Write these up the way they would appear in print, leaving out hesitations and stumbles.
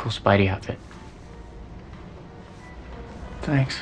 cool Spidey outfit. Thanks.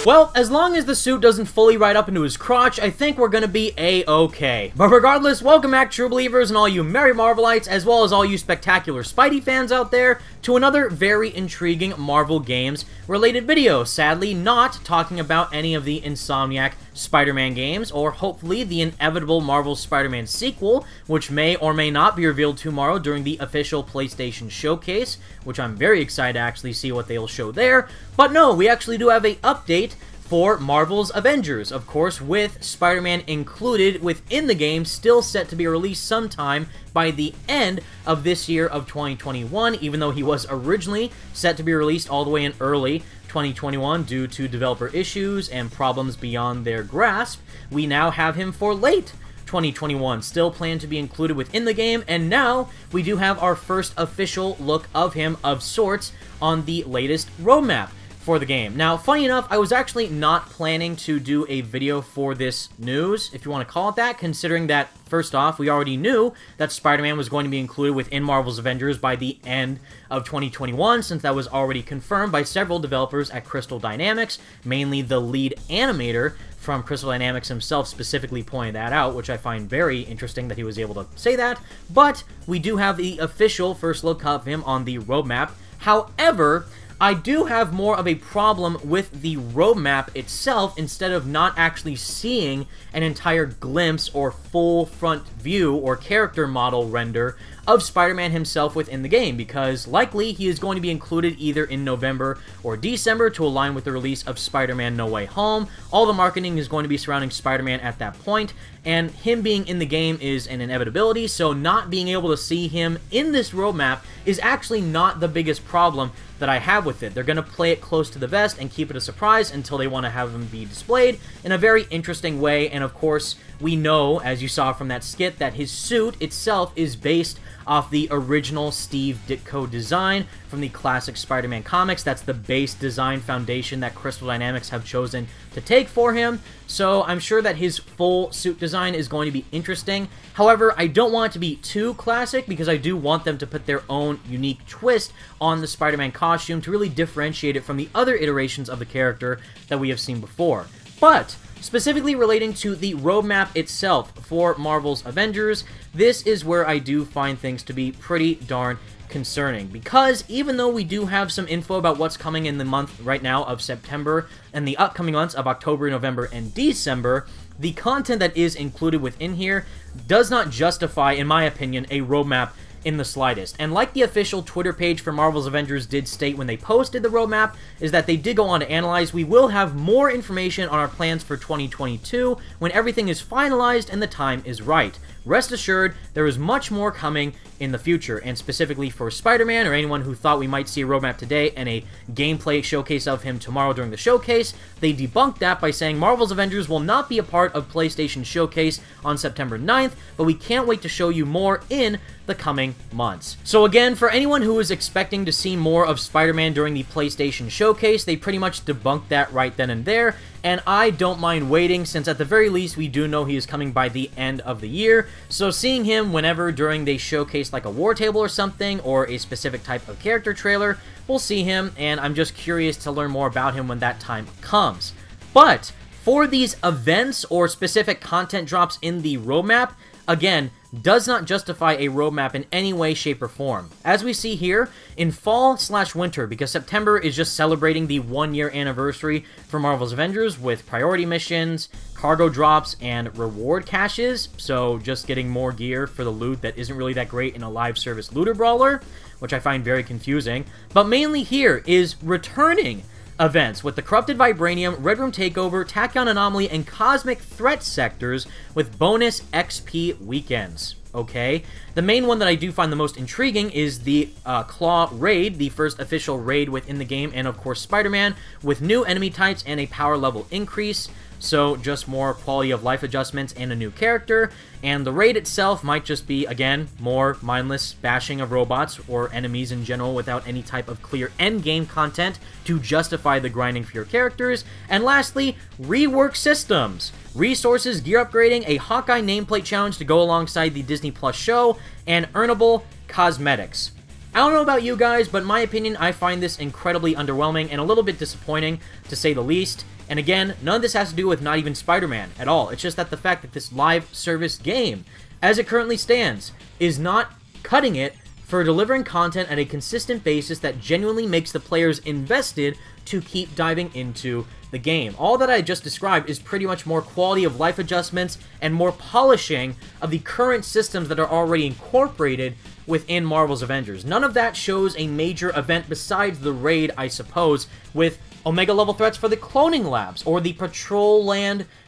Well, as long as the suit doesn't fully ride up into his crotch, I think we're gonna be A-okay. But regardless, welcome back, true believers, and all you Merry Marvelites, as well as all you spectacular Spidey fans out there, to another very intriguing Marvel games-related video. Sadly, not talking about any of the Insomniac Spider-Man games, or hopefully the inevitable Marvel Spider-Man sequel, which may or may not be revealed tomorrow during the official PlayStation Showcase, which I'm very excited to actually see what they'll show there. But no, we actually do have an update for Marvel's Avengers, of course, with Spider-Man included within the game, still set to be released sometime by the end of this year of 2021, even though he was originally set to be released all the way in early 2021 due to developer issues and problems beyond their grasp. We now have him for late 2021, still planned to be included within the game, and now we do have our first official look of him of sorts on the latest roadmap for the game. Now, funny enough, I was actually not planning to do a video for this news, if you want to call it that, considering that, first off, we already knew that Spider-Man was going to be included within Marvel's Avengers by the end of 2021, since that was already confirmed by several developers at Crystal Dynamics, mainly the lead animator from Crystal Dynamics himself specifically pointed that out, which I find very interesting that he was able to say that. But we do have the official first look of him on the roadmap. However, I do have more of a problem with the roadmap itself instead of not actually seeing an entire glimpse or full front view or character model render of Spider-Man himself within the game, because likely he is going to be included either in November or December to align with the release of Spider-Man No Way Home. All the marketing is going to be surrounding Spider-Man at that point, and him being in the game is an inevitability, so not being able to see him in this roadmap is actually not the biggest problem that I have with it. They're going to play it close to the vest and keep it a surprise until they want to have him be displayed in a very interesting way, and of course, we know, as you saw from that skit, that his suit itself is based off the original Steve Ditko design from the classic Spider-Man comics. That's the base design foundation that Crystal Dynamics have chosen to take for him, so I'm sure that his full suit design is going to be interesting. However, I don't want it to be too classic, because I do want them to put their own unique twist on the Spider-Man costume to really differentiate it from the other iterations of the character that we have seen before. But specifically relating to the roadmap itself for Marvel's Avengers, this is where I do find things to be pretty darn concerning, because even though we do have some info about what's coming in the month right now of September and the upcoming months of October, November, and December, the content that is included within here does not justify, in my opinion, a roadmap in the slightest. And like the official Twitter page for Marvel's Avengers did state when they posted the roadmap, is that they did go on to analyze, we will have more information on our plans for 2022 when everything is finalized and the time is right. Rest assured, there is much more coming in the future, and specifically for Spider-Man, or anyone who thought we might see a roadmap today and a gameplay showcase of him tomorrow during the showcase, they debunked that by saying Marvel's Avengers will not be a part of PlayStation Showcase on September 9th, but we can't wait to show you more in the coming months. So again, for anyone who is expecting to see more of Spider-Man during the PlayStation Showcase, they pretty much debunked that right then and there, and I don't mind waiting, since at the very least we do know he is coming by the end of the year, so seeing him whenever during they showcase like a war table or something, or a specific type of character trailer, we'll see him, and I'm just curious to learn more about him when that time comes. But for these events or specific content drops in the roadmap, again, does not justify a roadmap in any way, shape, or form. As we see here, in fall/winter, because September is just celebrating the 1-year anniversary for Marvel's Avengers with priority missions, cargo drops, and reward caches, so just getting more gear for the loot that isn't really that great in a live service looter brawler, which I find very confusing. But mainly here is returning events with the Corrupted Vibranium, Red Room Takeover, Tachyon Anomaly, and Cosmic Threat sectors with bonus XP weekends. Okay, the main one that I do find the most intriguing is the Claw Raid, the first official raid within the game, and of course Spider-Man, with new enemy types and a power level increase. So just more quality of life adjustments and a new character. And the raid itself might just be, again, more mindless bashing of robots or enemies in general without any type of clear endgame content to justify the grinding for your characters. And lastly, rework systems, resources, gear upgrading, a Hawkeye nameplate challenge to go alongside the Disney Plus show, and earnable cosmetics. I don't know about you guys, but in my opinion, I find this incredibly underwhelming and a little bit disappointing, to say the least. And again, none of this has to do with not even Spider-Man at all. It's just that the fact that this live service game, as it currently stands, is not cutting it for delivering content at a consistent basis that genuinely makes the players invested to keep diving into the game. All that I just described is pretty much more quality of life adjustments and more polishing of the current systems that are already incorporated within Marvel's Avengers. None of that shows a major event besides the raid, I suppose, with Omega level threats for the cloning labs, or the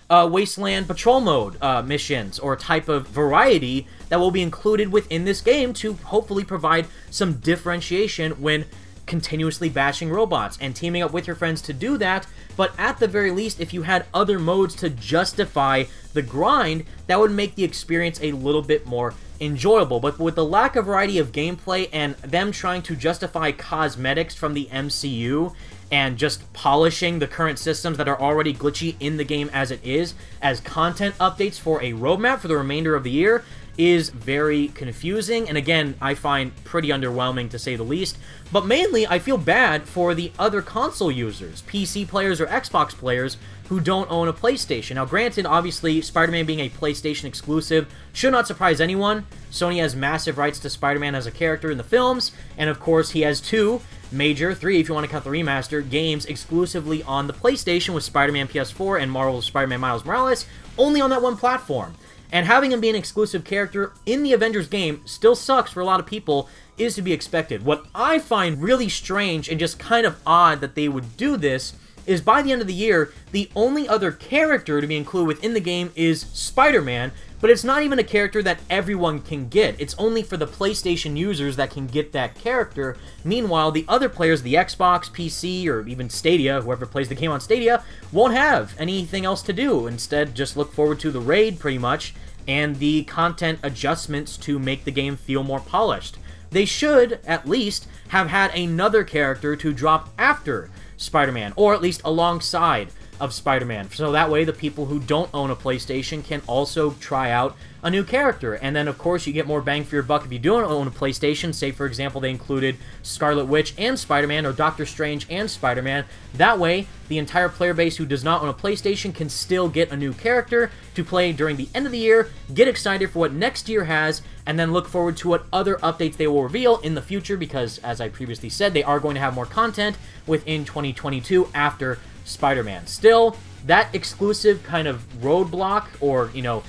Wasteland Patrol Mode missions, or type of variety that will be included within this game to hopefully provide some differentiation when continuously bashing robots and teaming up with your friends to do that. But at the very least, if you had other modes to justify the grind, that would make the experience a little bit more enjoyable. But with the lack of variety of gameplay and them trying to justify cosmetics from the MCU and just polishing the current systems that are already glitchy in the game as it is, as content updates for a roadmap for the remainder of the year, is very confusing, and again, I find pretty underwhelming to say the least. But mainly, I feel bad for the other console users, PC players or Xbox players, who don't own a PlayStation. Now granted, obviously, Spider-Man being a PlayStation exclusive should not surprise anyone. Sony has massive rights to Spider-Man as a character in the films, and of course, he has three if you want to count the remaster, games exclusively on the PlayStation with Spider-Man PS4 and Marvel's Spider-Man Miles Morales, only on that one platform. And having him be an exclusive character in the Avengers game still sucks for a lot of people, is to be expected. What I find really strange and just kind of odd that they would do this is by the end of the year, the only other character to be included within the game is Spider-Man, but it's not even a character that everyone can get. It's only for the PlayStation users that can get that character. Meanwhile, the other players, the Xbox, PC, or even Stadia, whoever plays the game on Stadia, won't have anything else to do. Instead, just look forward to the raid, pretty much, and the content adjustments to make the game feel more polished. They should, at least, have had another character to drop after Spider-Man, or at least alongside of Spider-Man, so that way the people who don't own a PlayStation can also try out a new character. And then, of course, you get more bang for your buck if you don't own a PlayStation. Say, for example, they included Scarlet Witch and Spider-Man, or Doctor Strange and Spider-Man. That way, the entire player base who does not own a PlayStation can still get a new character to play during the end of the year, get excited for what next year has, and then look forward to what other updates they will reveal in the future, because, as I previously said, they are going to have more content within 2022 after Spider-Man. Still, that exclusive kind of roadblock, or, you know,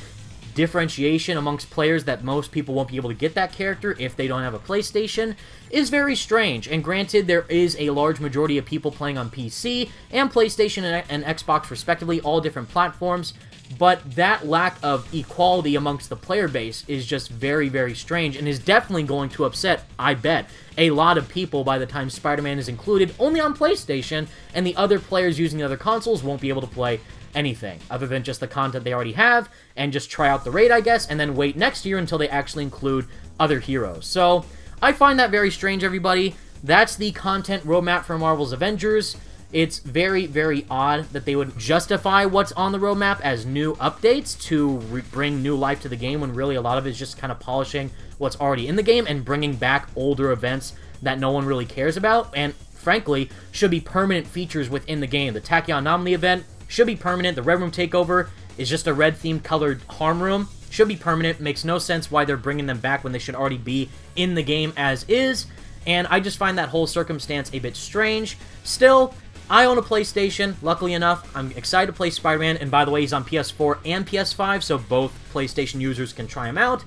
differentiation amongst players that most people won't be able to get that character if they don't have a PlayStation, is very strange. And granted, there is a large majority of people playing on PC and PlayStation and Xbox respectively, all different platforms, but that lack of equality amongst the player base is just very, very strange, and is definitely going to upset, I bet, a lot of people by the time Spider-Man is included only on PlayStation, and the other players using the other consoles won't be able to play anything other than just the content they already have, and just try out the raid, I guess, and then wait next year until they actually include other heroes. So, I find that very strange, everybody. That's the content roadmap for Marvel's Avengers. It's very, very odd that they would justify what's on the roadmap as new updates to bring new life to the game, when really a lot of it is just kind of polishing what's already in the game and bringing back older events that no one really cares about, and frankly, should be permanent features within the game. The Tachyon Anomaly event should be permanent. The Red Room Takeover is just a red-themed colored harm room. Should be permanent. Makes no sense why they're bringing them back when they should already be in the game as is, and I just find that whole circumstance a bit strange. Still, I own a PlayStation, luckily enough. I'm excited to play Spider-Man, and by the way, he's on PS4 and PS5, so both PlayStation users can try him out.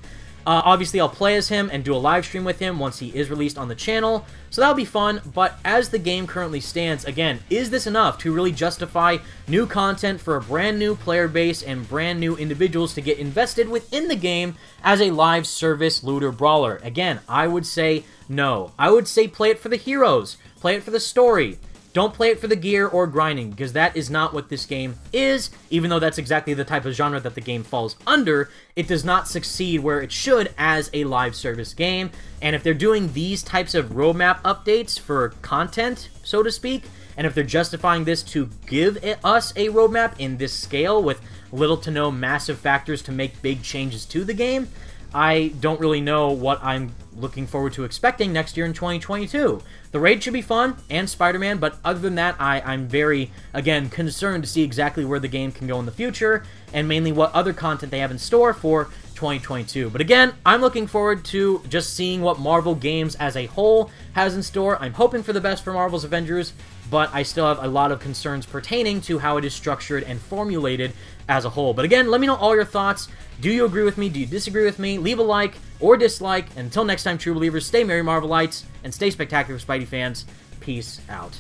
Obviously, I'll play as him and do a live stream with him once he is released on the channel, so that'll be fun. But as the game currently stands, again, is this enough to really justify new content for a brand new player base and brand new individuals to get invested within the game as a live service looter brawler? Again, I would say no. I would say play it for the heroes, play it for the story. Don't play it for the gear or grinding, because that is not what this game is. Even though that's exactly the type of genre that the game falls under, it does not succeed where it should as a live service game. And if they're doing these types of roadmap updates for content, so to speak, and if they're justifying this to give us a roadmap in this scale with little to no massive factors to make big changes to the game, I don't really know what I'm looking forward to expecting next year in 2022. The raid should be fun, and Spider-Man, but other than that, I'm very, again, concerned to see exactly where the game can go in the future, and mainly what other content they have in store for 2022. But again, I'm looking forward to just seeing what Marvel Games as a whole has in store. I'm hoping for the best for Marvel's Avengers, but I still have a lot of concerns pertaining to how it is structured and formulated as a whole. But again, let me know all your thoughts. Do you agree with me? Do you disagree with me? Leave a like or dislike. And until next time, true believers, stay merry Marvelites and stay spectacular Spidey fans. Peace out.